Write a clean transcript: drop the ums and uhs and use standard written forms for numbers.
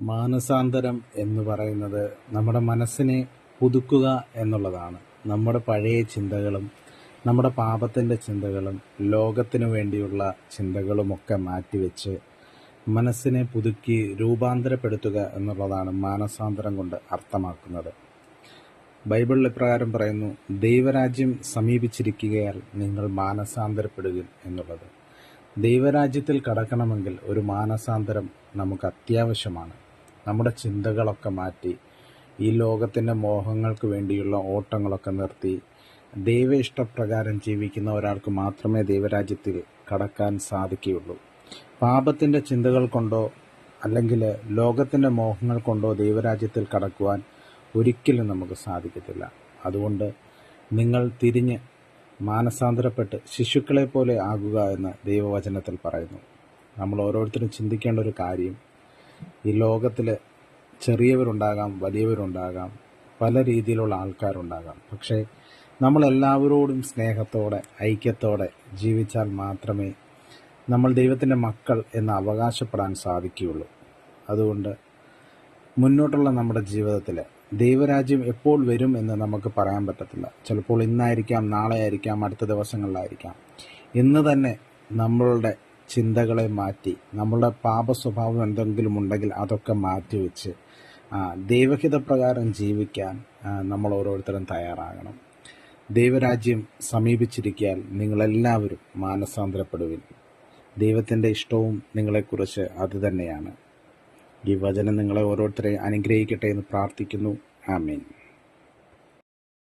മാനസാന്തരം എന്ന് പറയുന്നത് നമ്മുടെ മനസ്സിനെ പുതുക്കുക എന്നുള്ളതാണ്. നമ്മുടെ പഴയ ചിന്തകളും നമ്മുടെ പാപത്തിൻ്റെ ചിന്തകളും ലോകത്തിനു വേണ്ടിയുള്ള ചിന്തകളുമൊക്കെ മാറ്റിവെച്ച് മനസ്സിനെ പുതുക്കി രൂപാന്തരപ്പെടുത്തുക എന്നുള്ളതാണ് മാനസാന്തരം കൊണ്ട് അർത്ഥമാക്കുന്നത്. ബൈബിളിൽ ഇപ്രകാരം പറയുന്നു, ദൈവരാജ്യം സമീപിച്ചിരിക്കുകയാൽ നിങ്ങൾ മാനസാന്തരപ്പെടുക എന്നുള്ളത്. ദൈവരാജ്യത്തിൽ കടക്കണമെങ്കിൽ ഒരു മാനസാന്തരം നമുക്ക് അത്യാവശ്യമാണ്. നമ്മുടെ ചിന്തകളൊക്കെ മാറ്റി ഈ ലോകത്തിൻ്റെ മോഹങ്ങൾക്ക് വേണ്ടിയുള്ള ഓട്ടങ്ങളൊക്കെ നിർത്തി ദൈവ ഇഷ്ടപ്രകാരം ജീവിക്കുന്ന ഒരാൾക്ക് മാത്രമേ ദൈവരാജ്യത്തിൽ കടക്കാൻ സാധിക്കുകയുള്ളൂ. പാപത്തിൻ്റെ ചിന്തകൾ കൊണ്ടോ അല്ലെങ്കിൽ ലോകത്തിൻ്റെ മോഹങ്ങൾ കൊണ്ടോ ദൈവരാജ്യത്തിൽ കടക്കുവാൻ ഒരിക്കലും നമുക്ക് സാധിക്കത്തില്ല. അതുകൊണ്ട് നിങ്ങൾ തിരിഞ്ഞ് മാനസാന്തരപ്പെട്ട് ശിശുക്കളെ പോലെ ആകുക എന്ന് ദൈവവചനത്തിൽ പറയുന്നു. നമ്മൾ ഓരോരുത്തരും ചിന്തിക്കേണ്ട ഒരു കാര്യം, ഈ ലോകത്തിൽ ചെറിയവരുണ്ടാകാം, വലിയവരുണ്ടാകാം, പല രീതിയിലുള്ള ആൾക്കാരുണ്ടാകാം. പക്ഷേ നമ്മളെല്ലാവരോടും സ്നേഹത്തോടെ ഐക്യത്തോടെ ജീവിച്ചാൽ മാത്രമേ നമ്മൾ ദൈവത്തിൻ്റെ മക്കൾ എന്ന് അവകാശപ്പെടാൻ സാധിക്കുകയുള്ളൂ. അതുകൊണ്ട് മുന്നോട്ടുള്ള നമ്മുടെ ജീവിതത്തിൽ ദൈവരാജ്യം എപ്പോൾ വരും എന്ന് നമുക്ക് പറയാൻ പറ്റത്തില്ല. ചിലപ്പോൾ ഇന്നായിരിക്കാം, നാളെ ആയിരിക്കാം, അടുത്ത ദിവസങ്ങളിലായിരിക്കാം. ഇന്ന് തന്നെ നമ്മളുടെ ചിന്തകളെ മാറ്റി നമ്മളുടെ പാപ സ്വഭാവം എന്തെങ്കിലും ഉണ്ടെങ്കിൽ അതൊക്കെ മാറ്റിവെച്ച് ദൈവഹിതപ്രകാരം ജീവിക്കാൻ നമ്മൾ ഓരോരുത്തരും തയ്യാറാകണം. ദൈവരാജ്യം സമീപിച്ചിരിക്കാൻ നിങ്ങളെല്ലാവരും മാനസാന്തരപ്പെടുവിൻ. ദൈവത്തിൻ്റെ ഇഷ്ടവും നിങ്ങളെക്കുറിച്ച് അതുതന്നെയാണ്. ഈ വചനം നിങ്ങളെ ഓരോരുത്തരെയും അനുഗ്രഹിക്കട്ടെ എന്ന് പ്രാർത്ഥിക്കുന്നു. ആമേൻ.